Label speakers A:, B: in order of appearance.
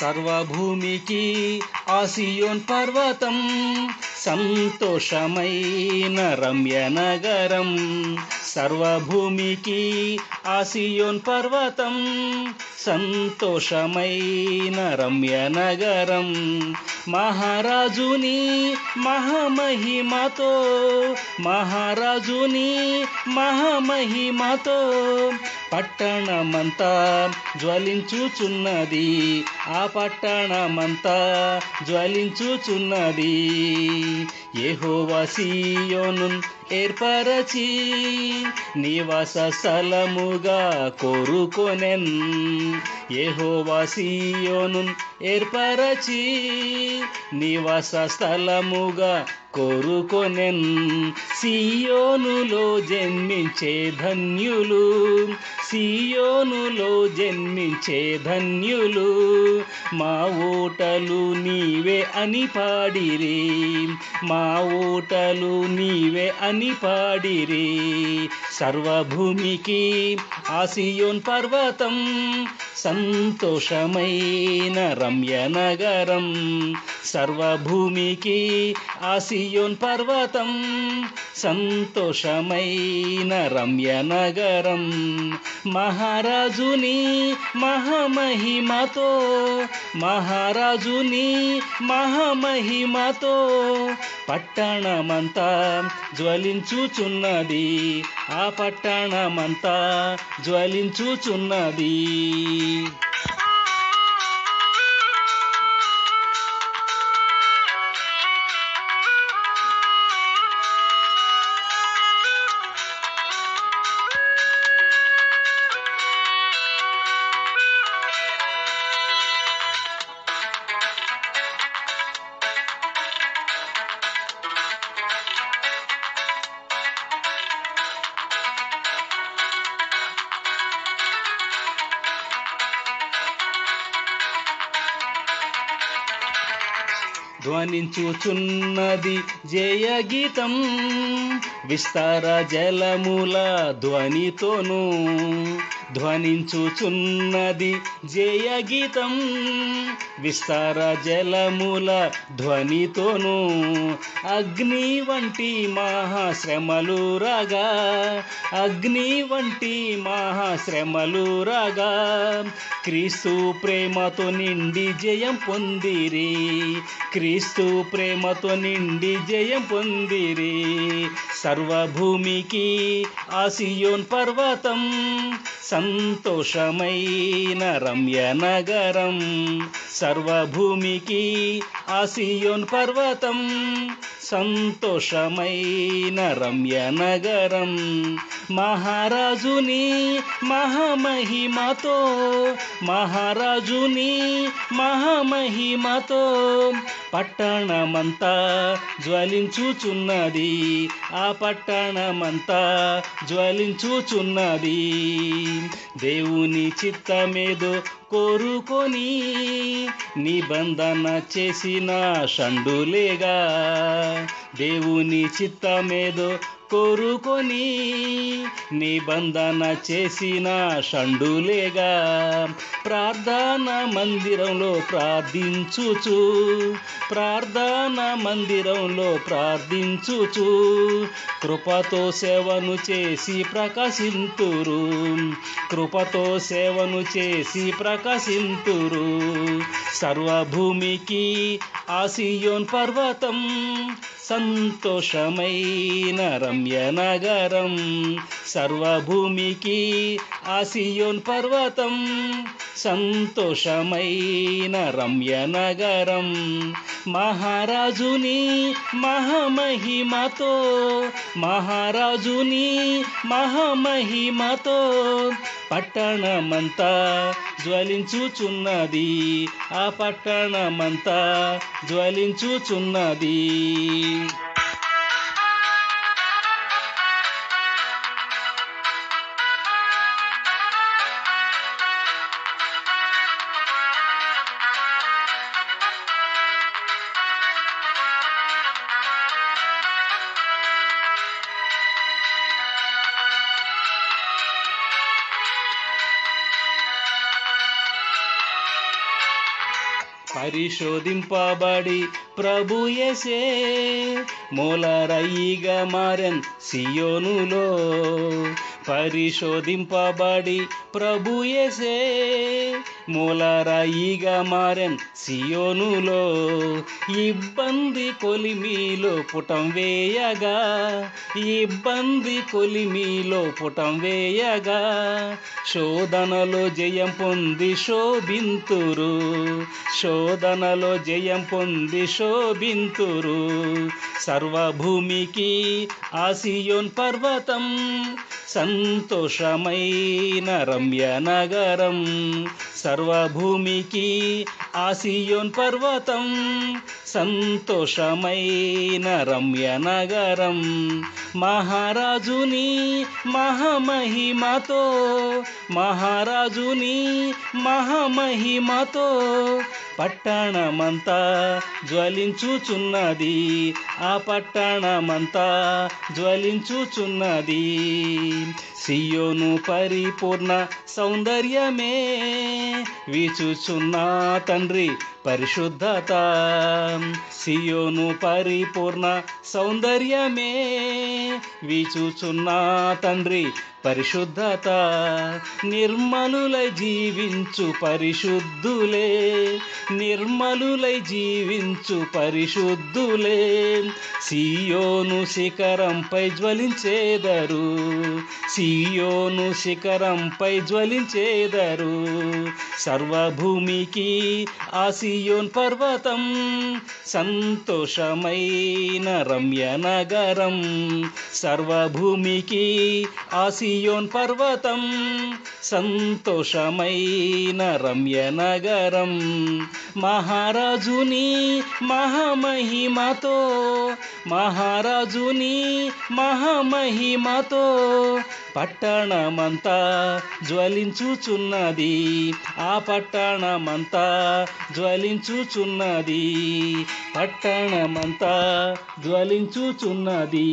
A: సర్వభూమికి ఆసియోన్ పర్వతం సంతోషమైన రమ్య నగరం. సర్వభూమికి ఆసియోన్ పర్వతం సంతోషమైన రమ్య నగరం. మహారాజుని మహామహిమతో, మహారాజుని మహామహిమతో పట్టణమంతా జ్వలించుచున్నది. ఆ పట్టణమంతా జ్వలించుచున్నది. యెహోవా సీయోను ఏర్పరచి నివాస స్థలముగా కోరుకొనెన్. యెహోవా సీయోను ఏర్పరచి నివాస స్థలముగా కోరుకొనెన్. సీయోనులో జన్మించే ధన్యులు, సీయోనులో జన్మించే ధన్యులు. మా ఓటలు నీవే అని పాడిరి, మా ఓటలు నీవే అని పాడిరి. సర్వభూమికి ఆసియోన్ పర్వతం సంతోషమైన రమ్య నగరం. సర్వభూమికి ఆసియోన్ పర్వతం సంతోషమైన రమ్య నగరం. మహారాజుని మహామహిమతో, మహారాజుని మహామహిమతో పట్టణమంతా జ్వలించుచున్నది. ఆ పట్టణమంతా జ్వలించుచున్నది. ధ్వనించుచున్నది జయగీతం విస్తార జలముల ధ్వనితోను. ధ్వనించుచున్నది జయగీతం విస్తార జలముల ధ్వనితోను. అగ్ని వంటి మహాశ్రమలు రాగా, అగ్ని వంటి మహాశ్రమలు రాగా క్రీస్తు ప్రేమతో నిండి జయం పొందిరి, క్రీస్తు ప్రేమతో నిండి జయం పొందిరి. సర్వభూమికి ఆసియోన్ పర్వతం సంతోషమైన రమ్య నగరం. సర్వభూమికి ఆసియోన్ పర్వతం సంతోషమైన రమ్య నగరం. మహారాజుని మహామహిమతో, మహారాజుని మహామహిమతో పట్టణమంతా జ్వలించుచున్నది. ఆ పట్టణమంతా జ్వలించుచున్నది. దేవుని చిత్తమేదో కోరుకొని నిబంధన చేసిన షండులేగా, దేవుని చిత్తమేదో కోరుకొని నిబంధన చేసిన షండులేగా ప్రార్థన మందిరంలో ప్రార్థించుచు, ప్రార్థన మందిరంలో ప్రార్థించుచు కృపతో సేవను చేసి ప్రకాశింతురు, కృపతో సేవను చేసి ప్రకాశింతురు. సర్వభూమికి ఆసియోన్ పర్వతం సంతోషమైన రమ్య నగరం. సర్వభూమికి ఆసియోన్ పర్వతం సంతోషమైన రమ్య నగరం. మహారాజుని మహామహిమతో, మహారాజుని మహామహిమతో పట్టణమంతా జ్వలించుచున్నది. ఆ పట్టణమంతా జ్వలించుచున్నది. పరిశోధింపబడి ప్రభు యేసే మూలరాయిగా మారెన్ సియోనులో. పరిశోధింపబడి ప్రభు యేసే మూలరాయిగా మారెన్ సియోనులో. ఇబ్బంది కొలిమిలో పుటం వేయగా, ఇబ్బంది కొలిమిలో పుటం వేయగా, శోధనలో జయం పొంది శోభింతురు, శోధనలో జయం పొంది శోభింతురు. సర్వభూమికి ఆ సియోన్ పర్వతం సంతోషమైన రమ్య నగరం. సర్వభూమికి ఆ సియోన్ పర్వతం సంతోషమైన రమ్య నగరం. మహారాజుని మహామహిమతో, మహారాజుని మహామహిమతో పట్టణమంతా జ్వలించుచున్నది, ఆ పట్టణమంతా జ్వలించుచున్నది. సియోను పరిపూర్ణ సౌందర్యమే వీచుచున్న తండ్రి పరిశుద్ధత. సియోను పరిపూర్ణ సౌందర్యమే వీచుచున్న తండ్రి పరిశుద్ధత. నిర్మలులై జీవించు పరిశుద్ధులే, నిర్మలులై జీవించు పరిశుద్ధులే సియోను శిఖరంపై జ్వలించేదరు, సియోను శిఖరంపై జ్వలించేదరు. సర్వభూమికి ఆ సియోన్ పర్వతం సంతోషమైన రమ్య నగరం. సర్వభూమికి ఆ సియోన్ పర్వతం సంతోషమైన రమ్య నగరం. మహారాజుని మహామహిమతో, మహారాజుని మహామహిమతో పట్టణమంతా జ్వలించుచున్నది, ఆ పట్టణమంతా జ్వలించుచున్నది, పట్టణమంతా జ్వలించుచున్నది.